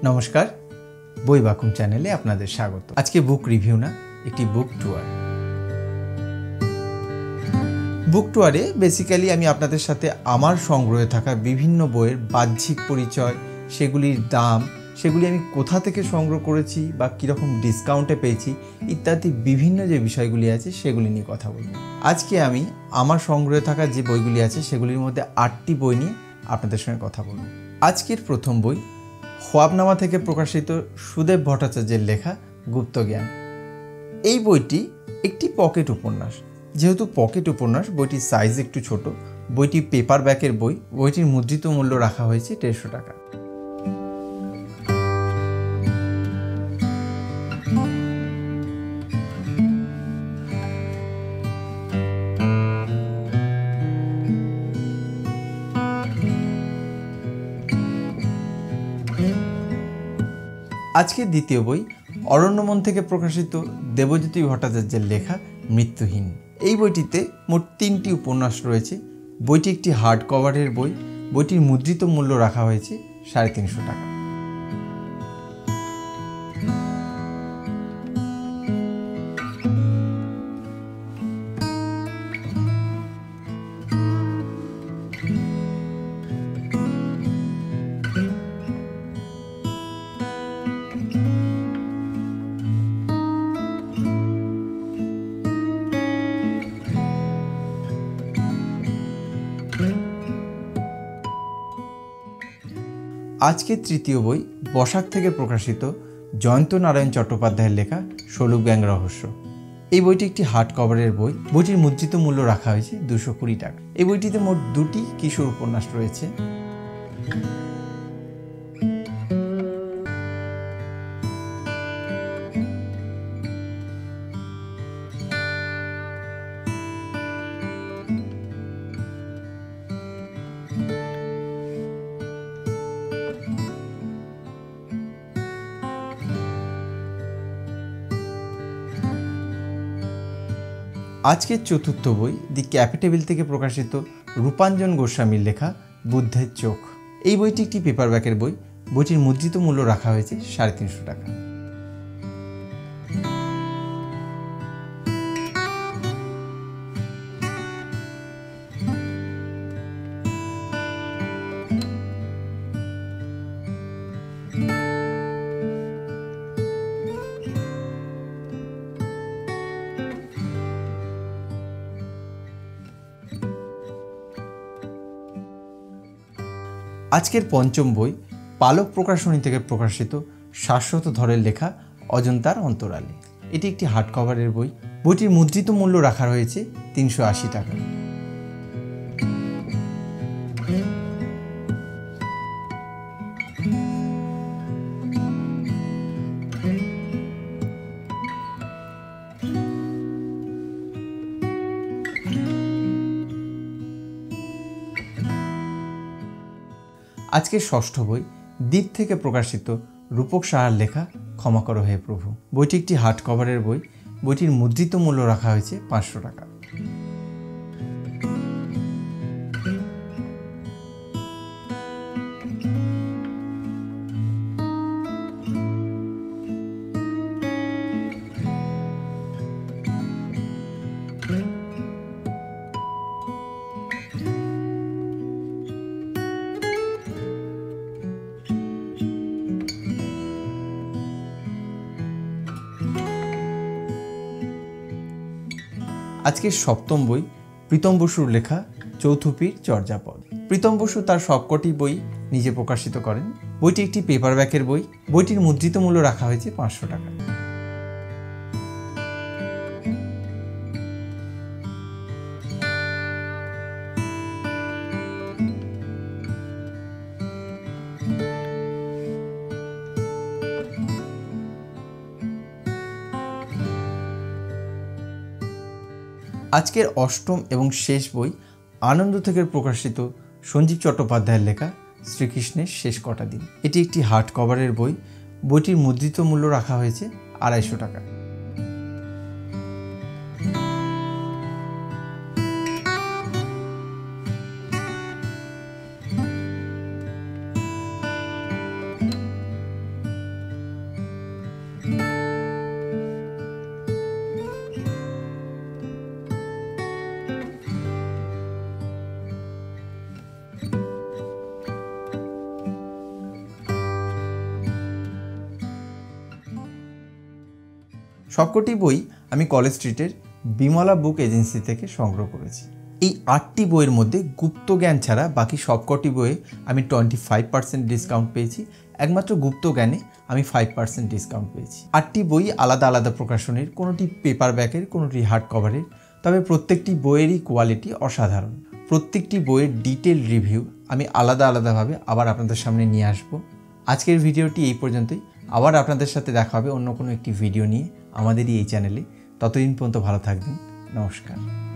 নমস্কার, বই বাকুম চ্যানেলে আপনাদের স্বাগত। আজকে বুক রিভিউ না, একটি বুক ট্যুর। বুক ট্যুরে বেসিক্যালি আমি আপনাদের সাথে আমার সংগ্রহে থাকা বিভিন্ন বইয়ের বাহ্যিক পরিচয়, সেগুলির দাম, সেগুলি আমি কোথা থেকে সংগ্রহ করেছি বা কীরকম ডিসকাউন্টে পেয়েছি ইত্যাদি বিভিন্ন যে বিষয়গুলি আছে সেগুলি নিয়ে কথা বলব। আজকে আমি আমার সংগ্রহে থাকা যে বইগুলি আছে সেগুলির মধ্যে 8টি বই নিয়ে আপনাদের সঙ্গে কথা বলব। আজকের প্রথম বই খোয়াবনামা থেকে প্রকাশিত সুদেব ভট্টাচার্যের লেখা গুপ্তজ্ঞান। এই বইটি একটি পকেট উপন্যাস। যেহেতু পকেট উপন্যাস, বইটির সাইজ একটু ছোট, বইটি পেপার ব্যাকের বই। বইটির মুদ্রিত মূল্য রাখা হয়েছে 150 টাকা। আজকের দ্বিতীয় বই অরণ্যমন থেকে প্রকাশিত দেবজ্যোতি ভট্টাচার্যের লেখা মৃত্যুহীন। এই বইটিতে মোট 3টি উপন্যাস রয়েছে। বইটি একটি হার্ড কভারের বই। বইটির মুদ্রিত মূল্য রাখা হয়েছে 350 টাকা। আজকের তৃতীয় বই বসাক থেকে প্রকাশিত জয়ন্ত নারায়ণ চট্টোপাধ্যায়ের লেখা শোলক গ্যাং রহস্য। এই বইটি একটি হার্ড কভারের বই। বইটির মুদ্রিত মূল্য রাখা হয়েছে 220 টাকা। এই বইটিতে মোট 2টি কিশোর উপন্যাস রয়েছে। আজকের চতুর্থ বই দি ক্যাপিটেবিল থেকে প্রকাশিত রূপাঞ্জন গোস্বামীর লেখা বুদ্ধের চোখ। এই বইটি একটি পেপারব্যাকের বই। বইটির মুদ্রিত মূল্য রাখা হয়েছে 350 টাকা। আজকের পঞ্চম বই পালক প্রকাশনী থেকে প্রকাশিত শাশ্বত ধরের লেখা অজন্তার অন্তরালে। এটি একটি হার্ড কভারের বই। বইটির মুদ্রিত মূল্য রাখা হয়েছে 380 টাকা। আজকের ষষ্ঠ বই দ্বীপ থেকে প্রকাশিত রূপক সাহার লেখা ক্ষমা করো হে প্রভু। বইটি একটি হার্ড কভারের বই। বইটির মুদ্রিত মূল্য রাখা হয়েছে 500 টাকা। আজকের সপ্তম বই প্রীতম বসুর লেখা চৌথুপীর চর্যাপদ। প্রীতম বসু তার সবকটি বই নিজে প্রকাশিত করেন। বইটি একটি পেপারব্যাকের বই। বইটির মুদ্রিত মূল্য রাখা হয়েছে 500 টাকা। আজকের অষ্টম এবং শেষ বই আনন্দ থেকে প্রকাশিত সঞ্জীব চট্টোপাধ্যায়ের লেখা শ্রীকৃষ্ণের শেষ কটা দিন। এটি একটি হার্ড কভারের বই। বইটির মুদ্রিত মূল্য রাখা হয়েছে 250 টাকা। সবকটি বই আমি কলেজ স্ট্রিটের বিমলা বুক এজেন্সি থেকে সংগ্রহ করেছি। এই 8টি বইয়ের মধ্যে গুপ্তজ্ঞান ছাড়া বাকি সবকটি বইয়ে আমি 25% ডিসকাউন্ট পেয়েছি। একমাত্র গুপ্তজ্ঞানে আমি 5% ডিসকাউন্ট পেয়েছি। 8টি বই আলাদা আলাদা প্রকাশনের, কোনোটি পেপার ব্যাকের, কোনোটি হার্ড কভারের, তবে প্রত্যেকটি বইয়েরই কোয়ালিটি অসাধারণ। প্রত্যেকটি বইয়ের ডিটেল রিভিউ আমি আলাদা আলাদাভাবে আবার আপনাদের সামনে নিয়ে আসব। আজকের ভিডিওটি এই পর্যন্তই। আবার আপনাদের সাথে দেখা হবে অন্য কোনো একটি ভিডিও নিয়ে আমাদেরই এই চ্যানেলে। ততদিন পর্যন্ত ভালো থাকবেন। নমস্কার।